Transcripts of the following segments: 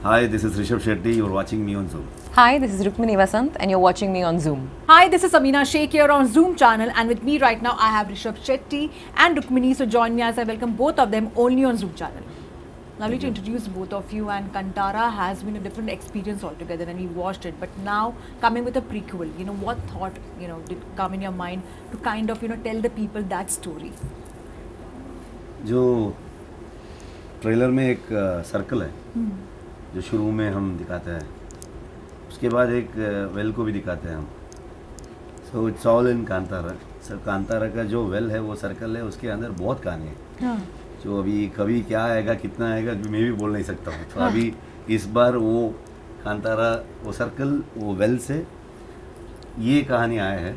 Hi, this is Rishabh Shetty. You're watching me on Zoom. Hi, this is Rukmini Vasant and you're watching me on Zoom. Hi, this is Amina Sheikh here on Zoom channel, and with me right now I have Rishabh Shetty and Rukmini. So join me as I welcome both of them only on Zoom channel. Lovely to introduce both of you, and Kantara has been a different experience altogether when we watched it, but now coming with a prequel, what thought, did come in your mind to kind of, tell the people that story? जो trailer में एक circle है जो शुरू में हम दिखाते हैं, उसके बाद एक वेल को भी दिखाते हैं हम. So it's all in Kantara. Sir Kantara का जो वेल है वो सर्कल है, उसके अंदर बहुत कहानी है. हाँ. जो अभी कभी क्या आएगा कितना आएगा मैं भी बोल नहीं सकता हूँ. तो अभी इस बार वो कांतारा, वो सर्कल, वो वेल से ये कहानी आया है.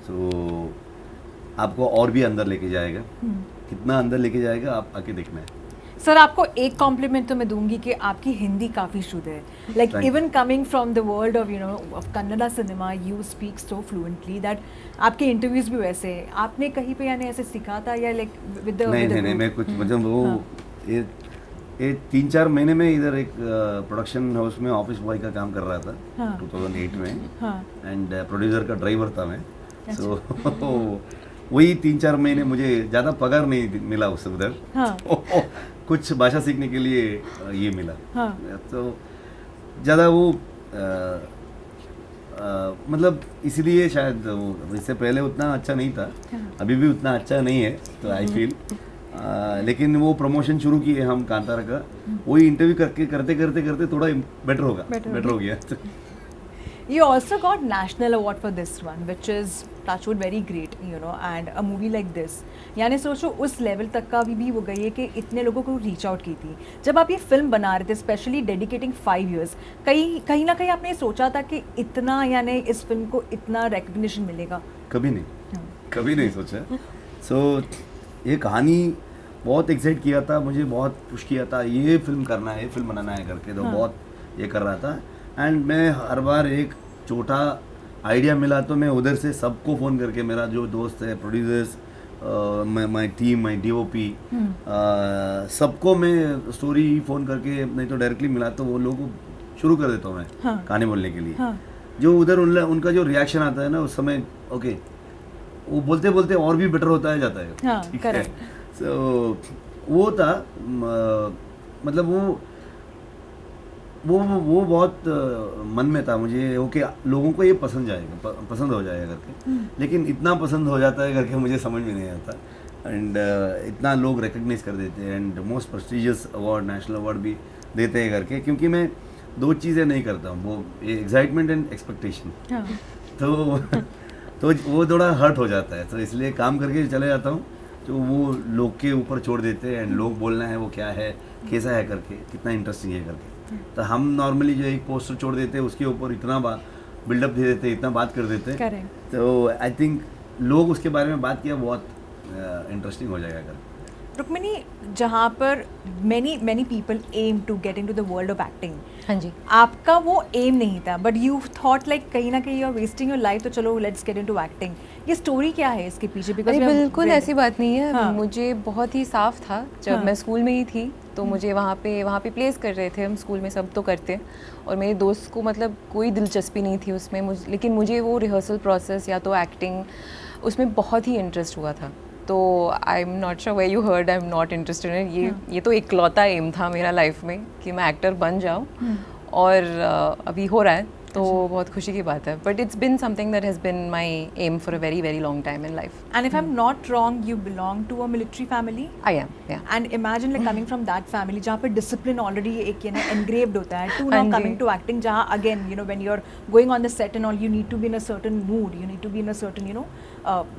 सो आपको और भी अंदर लेके जाएगा. कितना अंदर लेके जाएगा आप आके देखना है. सर, आपको एक कॉम्प्लीमेंट तो मैं दूंगी कि आपकी हिंदी काफ़ी शुद्ध है. Like even coming from the world of of Kannada cinema, you speak so fluently that आपके इंटरव्यूज भी वैसे हैं. आपने कहीं पे यानी ऐसे सीखा था या लाइक विद द नहीं मैं कुछ मतलब वो ये 3-4 महीने में इधर एक प्रोडक्शन हाउस में ऑफिस बॉय का काम कर रहा था. 2008 में. एंड प्रोड्यूसर का ड्राइवर था मैं. सो वही 3-4 महीने मुझे ज़्यादा पगार नहीं मिला उससे उधर. कुछ भाषा सीखने के लिए ये मिला. तो ज़्यादा वो मतलब इसलिए शायद वो इससे पहले उतना अच्छा नहीं था. अभी भी उतना अच्छा नहीं है तो आई फील. लेकिन वो प्रमोशन शुरू किए हम कांतारा का. वही इंटरव्यू करते थोड़ा बेटर हो गया. You also got national award for this one, which is touchwood very great, and a movie like this. यानी सोचो उस लेवल तक का भी वो गई है कि इतने लोगों को रीच आउट की थी. जब आप ये फिल्म बना रहे थे, स्पेशली डेडिकेटिंग 5 years, कहीं ना कहीं आपने सोचा था कि इतना यानी इस फिल्म को इतना रिकग्निशन मिलेगा? कभी नहीं सोचा. सो ये कहानी बहुत एक्साइट किया था मुझे, बहुत पुश किया था ये फिल्म करना है, ये फिल्म बनाना है करके. तो बहुत ये कर रहा था. एंड मैं हर बार एक छोटा आइडिया मिला तो मैं उधर से सबको फ़ोन करके, मेरा जो दोस्त है, producers, my team, my DOP, सबको मैं स्टोरी फ़ोन करके, नहीं तो डायरेक्टली मिला तो वो लोगों को शुरू कर देता हूँ मैं कहानी बोलने के लिए. जो उधर उनका जो रिएक्शन आता है ना उस समय, ओके वो बोलते बोलते और भी बेटर होता है जाता है. ठीक है. सो वो था मतलब वो बहुत मन में था मुझे. ओके लोगों को ये पसंद हो जाएगा करके. लेकिन इतना पसंद हो जाता है करके मुझे समझ में नहीं आता. एंड इतना लोग रिकग्नाइज कर देते हैं and most prestigious award, national award भी देते हैं करके. क्योंकि मैं 2 चीज़ें नहीं करता हूँ, वो एक्साइटमेंट एंड एक्सपेक्टेशन. तो वो थोड़ा हर्ट हो जाता है. तो इसलिए काम करके चले जाता हूँ. तो वो लोग के ऊपर छोड़ देते हैं एंड लोग बोलना है वो क्या है, कैसा है करके, कितना इंटरेस्टिंग है करके. तो हम नॉर्मली जो एक पोस्टर छोड़ देते हैं उसके ऊपर इतना बिल्डअप दे देते हैं, इतना बात कर देते हैं. तो आई थिंक लोग उसके बारे में बात किया बहुत इंटरेस्टिंग हो जाएगा करके. रुक्मिणी, जहाँ पर many people aim to get into the world of acting. हाँ जी. आपका वो एम नहीं था, बट यू थॉट लाइक कहीं ना कहीं you are wasting your life, तो चलो लेट्स गेट इनटू एक्टिंग. ये स्टोरी क्या है इसके पीछे? बिकॉज़ बिल्कुल ऐसी बात नहीं है. मुझे बहुत ही साफ था जब मैं स्कूल में ही थी, तो मुझे वहाँ पे प्लेस कर रहे थे हम स्कूल में, सब तो करते. और मेरे दोस्त को मतलब कोई दिलचस्पी नहीं थी उसमें, लेकिन मुझे वो रिहर्सल प्रोसेस या तो एक्टिंग उसमें बहुत ही इंटरेस्ट हुआ था. तो I am not sure where you heard I am not interested in. ये तो इकलौता एम था मेरा लाइफ में कि मैं एक्टर बन जाऊँ, और अभी हो रहा है तो बहुत खुशी की बात है. But it's been something that has been my aim for a very very long time in life. And if I am not wrong, you belong to a military family? I am. And imagine like coming from that family जहाँ पे discipline already एक engraved होता है, to now coming to acting जहाँ again when you are going on the set and all, you need to be in a certain mood, you need to be in a certain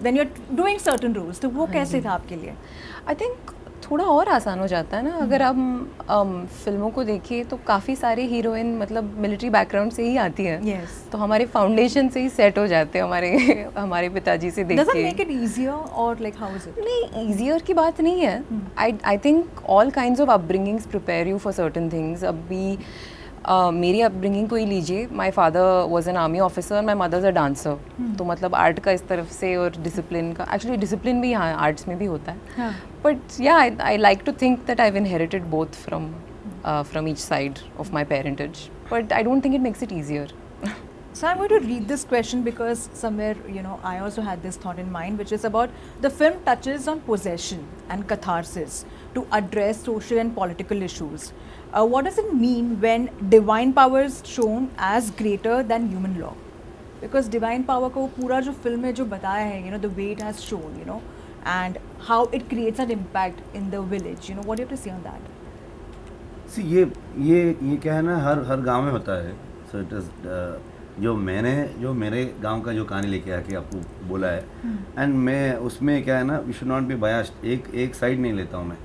when you are doing certain roles. तो वो कैसे था आपके लिए? I think थोड़ा और आसान हो जाता है ना. अगर हम फिल्मों को देखें तो काफ़ी सारे हीरोइन मतलब मिलिट्री बैकग्राउंड से ही आती हैं. तो हमारे फाउंडेशन से ही सेट हो जाते हैं हमारे पिताजी से देख के. Does it make it easier or like how is it? नहीं, ईजियर की बात नहीं है. I think all kinds of upbringings prepare you for certain things. अभी मेरी अपब्रिंगिंग को ही लीजिए. My father was an army officer, my mother's a dancer. तो मतलब आर्ट का इस तरफ से और डिसिप्लिन का, एक्चुअली डिसिप्लिन भी यहाँ आर्ट्स में भी होता है. But yeah I like to think that I have inherited both from from each side of my parentage. But I don't think it makes it easier. So I'm going to read this question because somewhere, I also had this thought in mind, which is about the film touches on possession and catharsis to address social and political issues. What does it mean when divine power is shown as greater than human law? Because divine power को पूरा जो film में जो बताया है, the way it has shown, and how it creates an impact in the village. What do you have to say on that? सी ये क्या है ना, हर गांव में होता है. सो इट इज जो मेरे गांव का जो कहानी लेके आके आपको बोला है, एंड मैं उसमें क्या है ना, we should not be biased. एक साइड नहीं लेता हूँ मैं.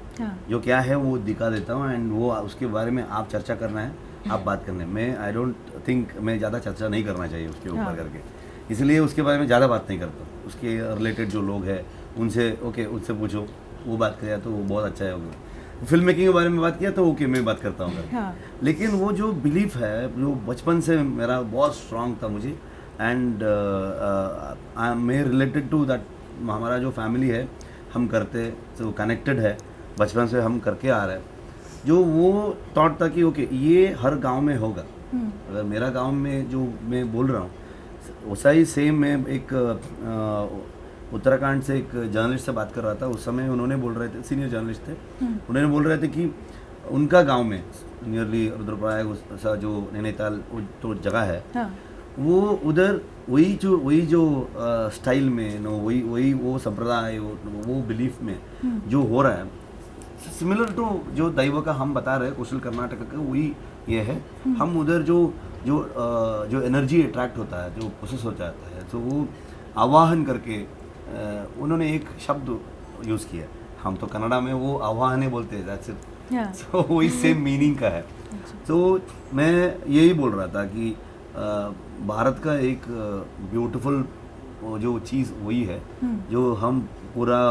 जो क्या है वो दिखा देता हूँ, एंड वो उसके बारे में आप चर्चा करना है, आप बात करना है. मैं आई डोंट थिंक मैं ज़्यादा चर्चा नहीं करना चाहिए उसके ऊपर करके, इसलिए उसके बारे में ज़्यादा बात नहीं करता. उसके रिलेटेड जो लोग हैं उनसे उनसे पूछो, वो बात किया तो वो बहुत अच्छा है. फिल्म मेकिंग के बारे में बात किया तो ओके मैं बात करता हूँ. लेकिन वो जो बिलीफ है जो बचपन से मेरा बहुत स्ट्रांग था मुझे, एंड मैं रिलेटेड टू दैट. हमारा जो फैमिली है हम करते जो कनेक्टेड है, बचपन से हम करके आ रहे हैं. जो वो थॉट था कि ओके ये हर गांव में होगा. अगर मेरा गांव में जो मैं बोल रहा हूँ वैसा ही सेम. मैं एक उत्तराखंड से एक जर्नलिस्ट से बात कर रहा था. उस समय उन्होंने बोल रहे थे, सीनियर जर्नलिस्ट थे, उन्होंने बोल रहे थे कि उनका गांव में नियरली रुद्रप्रयाग सा जो नैनीताल तो जगह है, वो उधर वही जो स्टाइल में वही वो संप्रदाय वो बिलीफ में जो हो रहा है, सिमिलर टू जो दैव का हम बता रहे हैं कौशल कर्नाटक का, वही ये है. हम उधर जो एनर्जी अट्रैक्ट होता है, जो प्रोसेस हो जाता है, तो वो आवाहन करके उन्होंने एक शब्द यूज़ किया. हम तो कन्नड़ा में वो आवाहने बोलते हैं, दैट्स इट. सो वही सेम मीनिंग का है. तो मैं यही बोल रहा था कि भारत का एक ब्यूटीफुल जो चीज़ वही है, जो हम पूरा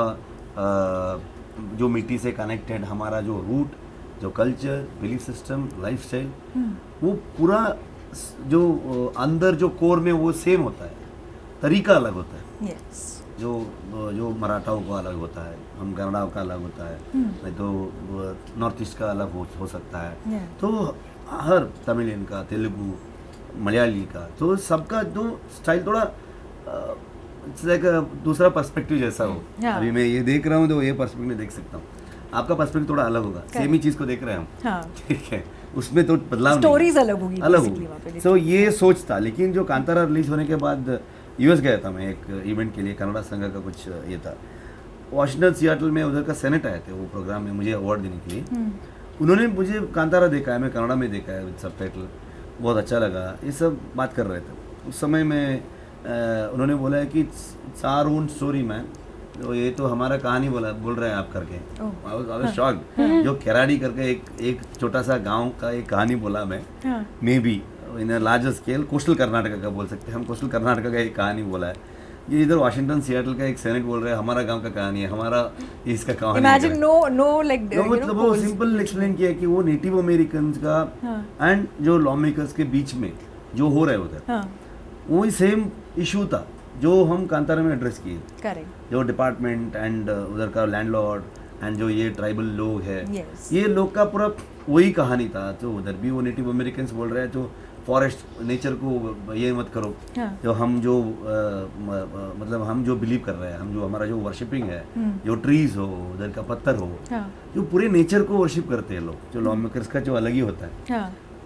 जो मिट्टी से कनेक्टेड, हमारा जो रूट, जो कल्चर, बिलीफ सिस्टम, लाइफस्टाइल, वो पूरा जो अंदर जो कोर में वो सेम होता है. तरीका अलग होता है. जो मराठाओं का अलग होता है, हम कन्नड़ा का अलग होता है, नहीं तो नॉर्थ ईस्ट का अलग हो सकता है. तो हर तमिलियन का, तेलुगु, मलयाली का, तो सबका जो स्टाइल थोड़ा लाइक दूसरा पर्सपेक्टिव जैसा हो. अभी मैं ये देख रहा हूँ तो ये पर्सपेक्टिव देख सकता हूँ. आपका पर्सपेक्टिव थोड़ा अलग होगा. सेम ही चीज़ को देख रहे हैं हम, ठीक है, उसमें तो बदलाव, स्टोरीज अलग होगी. सो ये सोच था. लेकिन जो कांतारा रिलीज होने के बाद यूएस गया था मैं एक इवेंट के लिए, कन्नड़ा संघ का कुछ ये था. वॉशिंगटन सियाटल में उधर का सेनेट आए थे वो प्रोग्राम में मुझे अवार्ड देने के लिए. उन्होंने मुझे कांतारा देखा है, मैं कन्नड़ा में देखा है विद सबटाइटल, बहुत अच्छा लगा. ये सब बात कर रहे थे उस समय में. उन्होंने बोला है कि it's our own story man, तो ये तो हमारा कहानी बोल रहे हैं आप करके. I was shocked. जो केराडी करके एक छोटा सा गांव का एक कहानी बोला मैं, may be in a larger scale coastal Karnataka का बोल सकते हैं हम. कोस्टल कर्नाटक का एक कहानी बोला है. ये इधर वाशिंगटन सियाटल का एक सेनेट बोल रहे हैं हमारा गांव का कहानी है, हमारा इसका कहानी. इमेजिन नो लाइक मतलब वो सिंपल एक्सप्लेन किया कि वो नेटिव अमेरिकन का एंड जो लॉ मेकर्स के बीच में जो हो रहा है उधर, वही सेम इशू था जो हम कांतारा में एड्रेस किए. करेक्ट. जो डिपार्टमेंट एंड उधर का लैंडलॉर्ड एंड जो ये ट्राइबल लोग है, ये लोग का पूरा वही कहानी था. तो उधर भी वो नेटिव अमेरिकन बोल रहे हैं जो फॉरेस्ट नेचर को ये मत करो. जो हम मतलब हम जो बिलीव कर रहे हैं, हम जो हमारा जो वर्शिपिंग है, जो ट्रीज हो, उधर का पत्थर हो, जो पूरे नेचर को वर्शिप करते हैं लोग. जो लॉ मेकर्स का जो अलग ही होता है,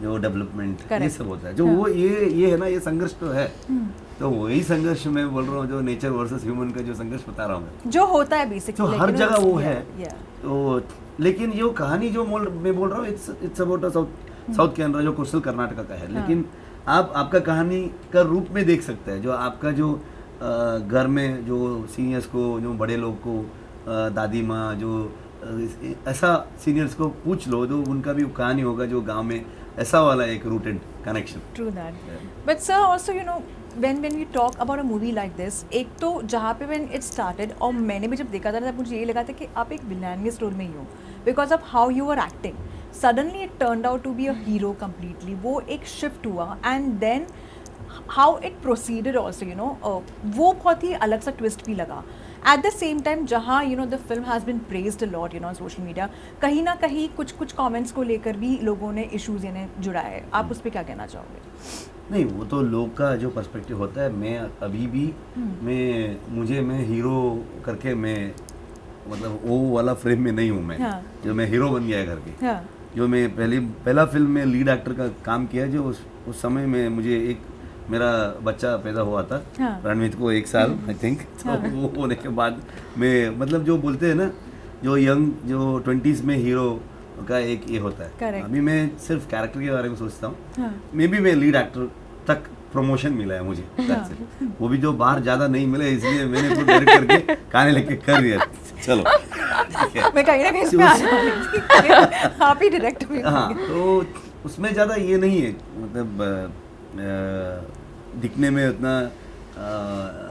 जो डेवलपमेंट ये सब होता है, जो वो ये है ना, ये संघर्ष तो है. तो वही संघर्ष मैं बोल रहा हूँ, जो नेचर वर्सेस ह्यूमन का जो संघर्ष बता रहा हूँ मैं, जो होता है बेसिकली, तो हर जगह वो है. तो लेकिन जो कहानी जो मैं बोल रहा हूँ, इट्स अबाउट साउथ कैनरा जो कोस्टल कर्नाटका का है. लेकिन आप आपका कहानी का रूप में देख सकते हैं. जो आपका जो घर में जो सीनियर्स को, जो बड़े लोग को, दादी माँ, जो ऐसा सीनियर्स को पूछ लो, तो उनका भी कहानी होगा जो गांव में ऐसा वाला एक rooted connection. True that. But sir also when we talk about a movie like this, एक तो जहाँ पे when it started, और मैंने भी जब देखा था तब मुझे यही लगा था कि आप एक विलेनियस रोल में ही हो, because of how you are acting. Suddenly it turned out to be a hero completely. वो एक शिफ्ट हुआ, and then how it proceeded also, वो बहुत ही अलग सा ट्विस्ट भी लगा. एट द सेम टाइम जहाँ you know the film has been praised a lot you know social media, कहीं ना कहीं कुछ कुछ कमेंट्स को लेकर भी लोगों ने इश्यूज यानी जुड़ा है, आप उस पर क्या कहना चाहोगे? नहीं, वो तो लोग का जो पर्सपेक्टिव होता है। मैं अभी भी मैं हीरो करके मैं मतलब वो वाला फ्रेम में नहीं हूँ मैं। हाँ. जो मैं हीरो बन गया है करके। हाँ. जो मैं पहला फिल्म में लीड एक्टर का काम किया, जो उस समय में मुझे एक मेरा बच्चा पैदा हुआ था। हाँ. रणवीर को 1 साल आई थिंक। तो वो होने के बाद मैं मतलब जो बोलते हैं ना, जो यंग जो 20s में हीरो का एक ये होता है। Correct. अभी मैं सिर्फ कैरेक्टर के बारे में सोचता हूँ। हाँ. मे बी मैं लीड एक्टर तक प्रमोशन मिला है मुझे। That's it. वो भी जो बाहर ज़्यादा नहीं मिले, इसलिए मैंने खुद डायरेक्ट करके कहानी लेके कर दिया। चलो ठीक है। मैं कहीं ना कहीं इसमें आने वाली थी। आप ही डायरेक्ट भी हाँ, तो उसमें ज़्यादा ये नहीं है, मतलब दिखने में उतना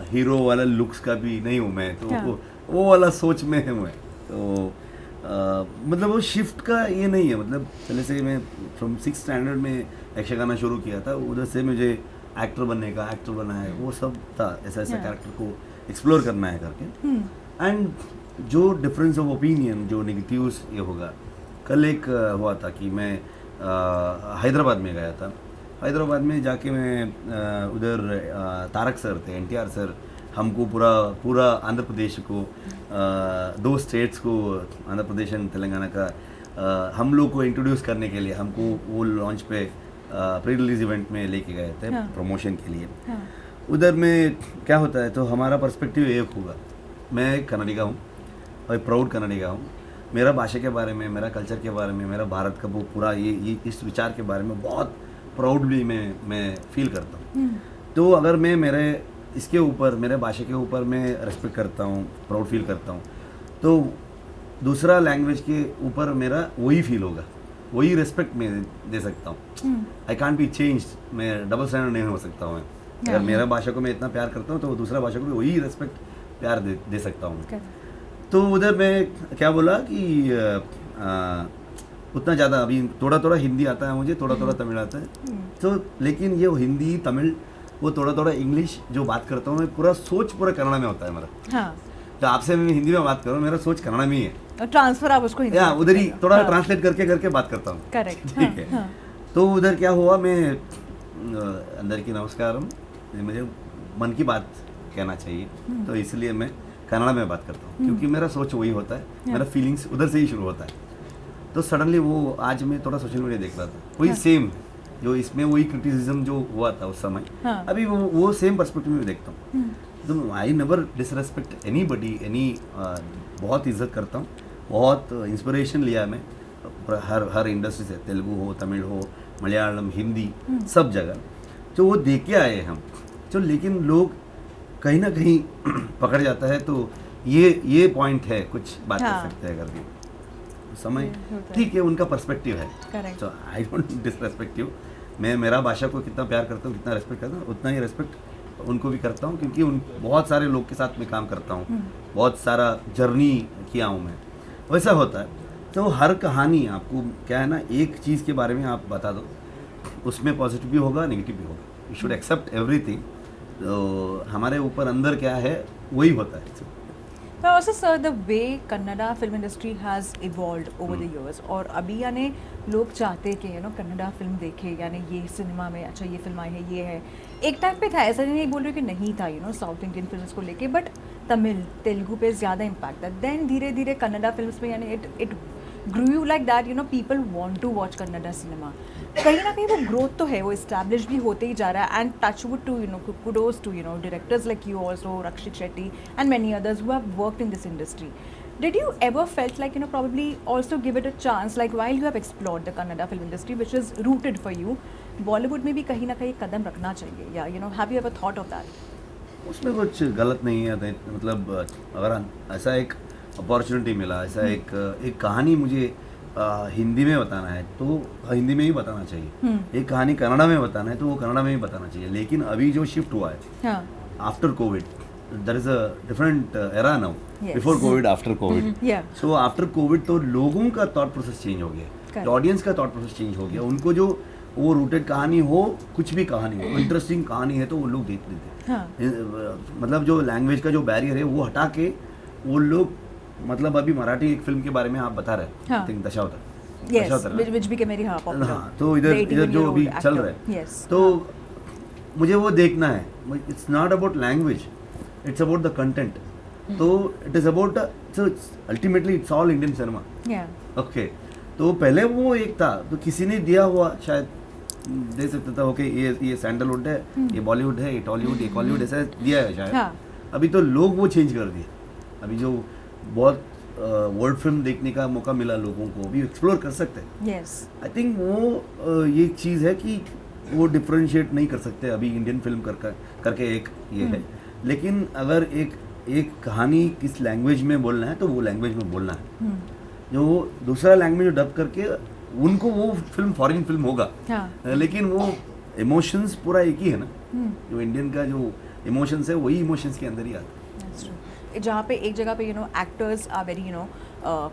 हीरो वाला लुक्स का भी नहीं हूँ मैं। तो हाँ. वो वाला सोच में है मैं। तो मतलब वो शिफ्ट का ये नहीं है। मतलब पहले से मैं फ्रॉम 6th स्टैंडर्ड में यक्षगाना शुरू किया था, उधर से मुझे एक्टर बनने का, एक्टर बना है, वो सब था। ऐसा कैरेक्टर को एक्सप्लोर करना है करके। एंड जो डिफरेंस ऑफ ओपिनियन, जो नेगेटिव्स ये होगा। कल एक हुआ था कि मैं हैदराबाद में गया था। हैदराबाद में जाके मैं उधर तारक सर थे, NTR सर, हमको पूरा आंध्र प्रदेश को 2 स्टेट्स को, आंध्र प्रदेश और तेलंगाना का हम लोग को इंट्रोड्यूस करने के लिए हमको वो लॉन्च पे प्री रिलीज इवेंट में लेके गए थे। हाँ. प्रमोशन के लिए। हाँ. उधर में क्या होता है, तो हमारा पर्सपेक्टिव एक होगा। मैं एक कन्नडिगा हूँ और प्राउड कन्नडिगा हूँ। मेरा भाषा के बारे में, मेरा कल्चर के बारे में, मेरा भारत का वो पूरा ये इस विचार के बारे में बहुत प्राउडली मैं फील करता हूँ। तो अगर मैं मेरे इसके ऊपर, मेरे भाषा के ऊपर मैं रिस्पेक्ट करता हूँ, प्राउड फील करता हूँ, तो दूसरा लैंग्वेज के ऊपर मेरा वही फील होगा, वही रिस्पेक्ट मैं दे सकता हूँ। I can't be change. मैं डबल स्टैंडर्ड नहीं हो सकता हूँ। अगर मेरा भाषा को मैं इतना प्यार करता हूँ, तो दूसरा भाषा को भी वही रिस्पेक्ट प्यार दे सकता हूँ। तो उधर मैं क्या बोला कि उतना ज़्यादा अभी थोड़ा हिंदी आता है मुझे, थोड़ा तमिल आता है। तो लेकिन ये हिंदी तमिल, वो थोड़ा इंग्लिश जो बात करता हूँ मैं, पूरा सोच पूरा कन्नड़ा में होता है मेरा। हाँ. तो आपसे मैं हिंदी में बात करूँ, मेरा सोच कन्नड़ा में ही है। और ट्रांसफर आप उसको हिंदी या में उधर ही करेगा। थोड़ा हाँ. ट्रांसलेट करके बात करता हूँ। करेक्ट. ठीक है। हाँ. तो उधर क्या हुआ, मैं अंदर की नमस्कारम, मुझे मन की बात कहना चाहिए, तो इसलिए मैं कन्नड़ा में बात करता हूँ, क्योंकि मेरा सोच वही होता है, मेरा फीलिंग्स उधर से ही शुरू होता है। तो सडनली वो आज मैं थोड़ा सोशल मीडिया देख रहा था, वही सेम जो इसमें वही क्रिटिसिज्म जो हुआ था उस समय, हाँ. अभी वो सेम पर्सपेक्टिव में देखता हूँ। तो आई नेवर डिसरेस्पेक्ट एनीबडी, बहुत इज्जत करता हूँ, बहुत इंस्पिरेशन लिया मैं हर इंडस्ट्री से, तेलुगु हो, तमिल हो, मलयालम, हिंदी, सब जगह जो वो देख के आए हम। तो लेकिन लोग कहीं ना कहीं पकड़ जाता है, तो ये पॉइंट है, कुछ बात हाँ. कर सकते हैं करके समय। ठीक है, उनका पर्सपेक्टिव है। Correct. तो आई डोंट डिसरेस्पेक्ट यू। मैं मेरा भाषा को कितना प्यार करता हूँ, कितना रेस्पेक्ट करता हूँ, उतना ही रेस्पेक्ट उनको भी करता हूँ, क्योंकि उन बहुत सारे लोग के साथ मैं काम करता हूँ, बहुत सारा जर्नी किया हूँ मैं। वैसा होता है। तो हर कहानी आपको क्या है ना, एक चीज़ के बारे में आप बता दो, उसमें पॉजिटिव भी होगा, नेगेटिव भी होगा। You should accept everything. तो हमारे ऊपर अंदर क्या है वही होता है। But also, sir, the way Kannada film industry has evolved over the years, और अभी यानी लोग चाहते हैं कि कन्नड़ा फिल्म देखे, यानी ये सिनेमा में अच्छा ये फिल्म आई है, ये है। एक टाइम पे था, ऐसा नहीं बोल रही कि नहीं था साउथ इंडियन फिल्म्स को लेके, बट तमिल तेलुगु पे ज़्यादा इम्पैक्ट था। देन धीरे धीरे कन्नड़ा फिल्म्स में यानी it grew like that, people want to watch Kannada cinema. कहीं ना कहीं वो ग्रोथ तो है, वो इस्टेब्लिश भी होते ही जा रहा है। And touchwood to kudos to directors like you also, Rakshit Shetty and many others who have worked in this industry. Did you ever felt like probably also give it a chance, like while you have explored the Kannada film industry which is rooted for you, Bollywood में भी कहीं ना कहीं कदम रखना चाहिए, या have you ever thought of that? उसमें कुछ गलत नहीं है। मतलब अगर ऐसा एक अपॉर्चुनिटी मिला, ऐसा एक कहानी मुझे हिंदी में बताना है तो हिंदी में ही बताना चाहिए, एक कहानी कन्नड़ा में बताना है तो वो कन्नड़ा में ही बताना चाहिए। लेकिन अभी जो शिफ्ट हुआ है after Covid, there is a different era now, before Covid, after Covid. So after Covid तो लोगों का थॉट प्रोसेस चेंज हो गया, ऑडियंस का थॉट प्रोसेस चेंज हो गया। उनको जो वो रूटेड कहानी हो, कुछ भी कहानी हो, इंटरेस्टिंग कहानी है तो वो लोग देख लेते हैं। हाँ. मतलब जो लैंग्वेज का जो बैरियर है वो हटा के वो लोग, मतलब अभी मराठी एक फिल्म के बारे में आप बता रहे हैं, हाँ. I think Dashavatar, Yes, Dashavatar ना? which became very popular. हाँ, तो इधर The 81 जो अभी year old चल actor. रहा है, Yes. तो मुझे वो देखना है। It's not about language, it's about the content. तो it is about, so ultimately it's all Indian cinema. Yeah. Okay, तो पहले वो एक था, तो किसी ने दिया हुआ शायद दे सकता था, ओके ये सैंडलवुड है, ये बॉलीवुड है, ये टॉलीवुड, ये कॉलीवुड, ऐसा दिया है शायद। हाँ. अभी तो लोग वो चेंज कर दिए। अभी जो बहुत वर्ल्ड फिल्म देखने का मौका मिला लोगों को, भी एक्सप्लोर कर सकते हैं। Yes. आई थिंक वो ये चीज़ है कि वो डिफ्रेंशिएट नहीं कर सकते अभी इंडियन फिल्म करके एक ये है। लेकिन अगर एक कहानी किस लैंग्वेज में बोलना है तो वो लैंग्वेज में बोलना है। जो दूसरा लैंग्वेज डब करके उनको वो फिल्म फॉरेन फिल्म होगा, हाँ. लेकिन वो इमोशंस पूरा एक ही है ना। जो इंडियन का जो इमोशंस है वही इमोशंस के अंदर ही आता है। That's true. जहाँ पे एक जगह पे actors are very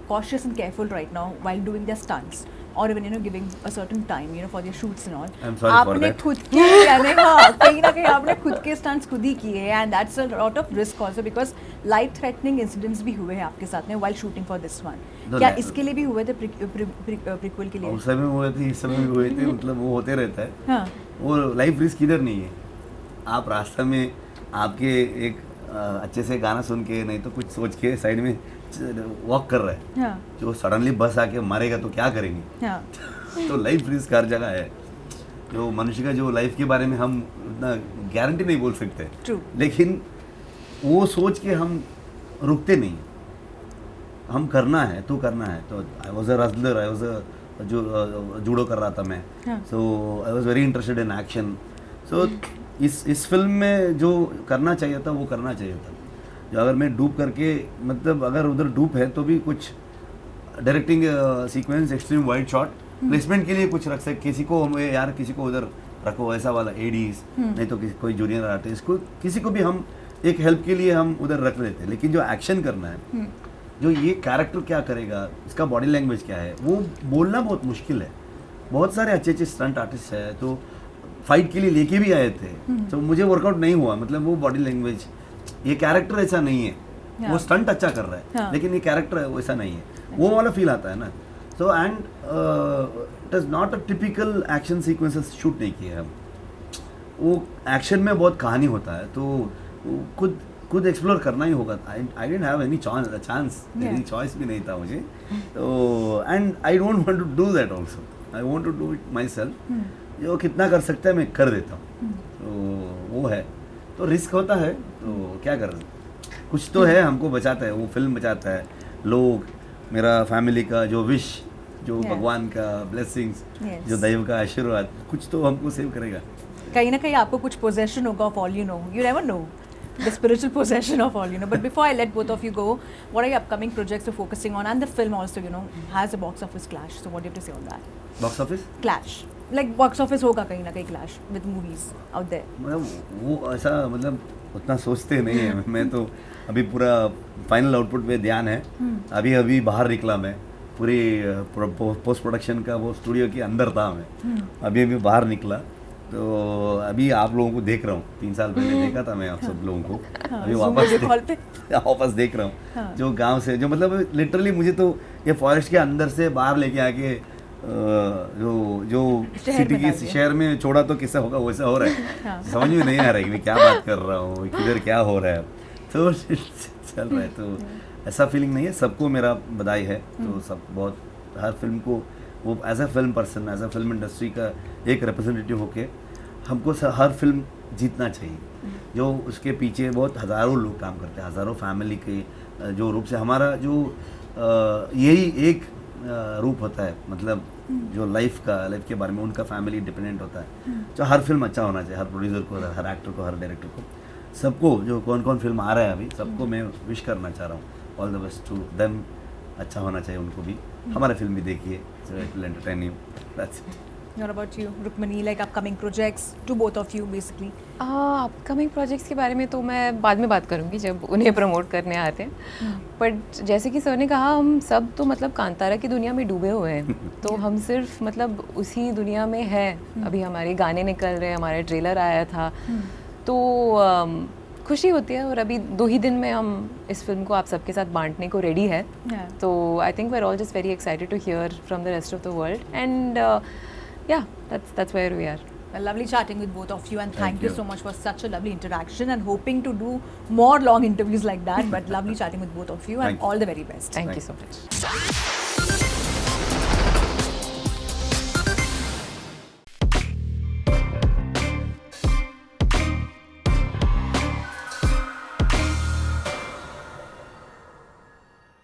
cautious and careful right now while doing their stunts or even giving a certain time for their shoots and all. I'm sorry for आपने that. खुद के यानी हाँ कहीं ना कहीं आपने खुद के stunts खुद ही किए हैं and that's a lot of risk also because life threatening incidents भी हुए हैं आपके साथ में while shooting for this one. No, क्या no. इसके लिए भी हुए थे prequel के लिए? उस समय हुए थे, इस समय भी हुए थे, मतलब वो होते रहता है। हाँ. वो लाइफ रिस्क इधर नहीं है। आप रास्ता में आपके एक अच्छे से गाना सुन के, नहीं तो कुछ सोच के साइड में वॉक कर रहा है, हाँ. जो सडनली बस आके मारेगा तो क्या करेंगे? हाँ. तो लाइफ रिस्क हर जगह है। जो मनुष्य का जो लाइफ के बारे में हम उतना गारंटी नहीं बोल सकते, True. लेकिन वो सोच के हम रुकते नहीं। हम करना है तो करना है। तो I was a wrestler, I was a जो जूडो कर रहा था मैं, हाँ. So I was very interested in action. So इस फिल्म में जो करना चाहिए था वो करना चाहिए था। जो अगर मैं डूब करके, मतलब अगर उधर डूब है तो भी कुछ directing sequence, extreme wide shot, placement के लिए कुछ रख सकते। किसी को हमें यार किसी को उधर रखो ऐसा वाला एडीज, नहीं तो कोई जूनियर आर्टिस्ट को, किसी को भी हम एक हेल्प के लिए हम उधर रख लेते हैं। लेकिन जो एक्शन करना है, जो ये कैरेक्टर क्या करेगा, इसका बॉडी लैंग्वेज क्या है, वो बोलना बहुत मुश्किल है। बहुत सारे अच्छे अच्छे स्टंट आर्टिस्ट हैं तो फाइट के लिए लेके भी आए थे, तो मुझे वर्कआउट नहीं हुआ। मतलब वो बॉडी लैंग्वेज, ये कैरेक्टर ऐसा नहीं है। हाँ. वो स्टंट अच्छा कर रहा है, हाँ. लेकिन ये कैरेक्टर है वो ऐसा नहीं है, वो वाला फील आता है ना। So and it is not a typical action sequences shoot नहीं किए हम। वो एक्शन में बहुत कहानी होता है, तो वो खुद एक्सप्लोर करना ही होगा। I didn't have any chance, मेरी चॉइस भी नहीं था मुझे। तो and I don't want to do that also, I want to do it myself. जो कितना कर सकता है मैं कर देता हूँ। तो वो है, तो रिस्क होता है, तो क्या कर, कुछ तो है हमको बचाता है, वो फिल्म बचाता है, लोग, मेरा फैमिली का जो विश, जो Yeah. भगवान का ब्लेसिंग्स, Yes. जो दैव का आशीर्वाद, कुछ तो हमको सेव करेगा। कहीं ना कहीं आपको कुछ पोजेशन होगा of all you know, you never know the spiritual possession of all, but before I let both of you go, what are your upcoming projects you're focusing on? And the film also has a box office clash, so what do you have to say on that? Box office Clash, like box office होगा कहीं ना कहीं clash with movies out there. मतलब वो ऐसा, मतलब उतना सोचते नहीं है। मैं तो अभी पूरा फाइनल आउटपुट पे ध्यान है। अभी बाहर निकला मैं, पूरी पोस्ट प्रोडक्शन का वो स्टूडियो के अंदर था मैं, अभी बाहर निकला। तो अभी आप लोगों को देख रहा हूँ, 3 साल पहले देखा था मैं आप सब लोगों को, अभी वापस देख रहा हूँ। जो गांव से, जो मतलब लिटरली मुझे तो ये फॉरेस्ट के अंदर से बाहर लेके आके जो सिटी के शहर में छोड़ा, तो किस्सा होगा वैसा हो रहा है। समझ में नहीं आ रहा है कि मैं क्या बात कर रहा हूँ, किधर क्या हो रहा है, तो चल रहा है। तो ऐसा फीलिंग नहीं है, सबको मेरा बधाई है। तो सब बहुत, हर फिल्म को वो as a film person, as a film industry का एक रिप्रेजेंटेटिव होके हमको हर फिल्म जीतना चाहिए। जो उसके पीछे बहुत हज़ारों लोग काम करते हैं, हज़ारों फैमिली के जो रूप से हमारा जो यही एक रूप होता है, मतलब जो लाइफ के बारे में उनका फैमिली डिपेंडेंट होता है। तो हर फिल्म अच्छा होना चाहिए, हर प्रोड्यूसर को, हर एक्टर को, हर डायरेक्टर को, सबको, जो कौन कौन फिल्म आ रहा है अभी, सबको मैं विश करना चाह रहा हूँ, all the best to them. अच्छा होना चाहिए उनको भी, हमारा फिल्म भी देखिए, it will entertain you, that's it. What about you, Rukmini? Like upcoming projects to both of you, basically. Upcoming projects के बारे में तो मैं बाद में बात करूँगी जब उन्हें प्रमोट करने आते हैं, बट जैसे कि सर ने कहा हम सब तो मतलब कांतारा की दुनिया में डूबे हुए हैं, तो हम सिर्फ मतलब उसी दुनिया में हैं. अभी हमारे गाने निकल रहे हैं, हमारा ट्रेलर आया था, तो खुशी होती है. और अभी 2 ही दिन में हम इस फिल्म को आप सबके साथ बांटने को रेडी है. तो I think we are all just very excited to hear from the rest of the world, and yeah, that's where we are. Well, lovely chatting with both of you, and thank you so much for such a lovely interaction, and hoping to do more long interviews like that. But lovely chatting with both of you, and Thank you. all the very best. Thank you so much.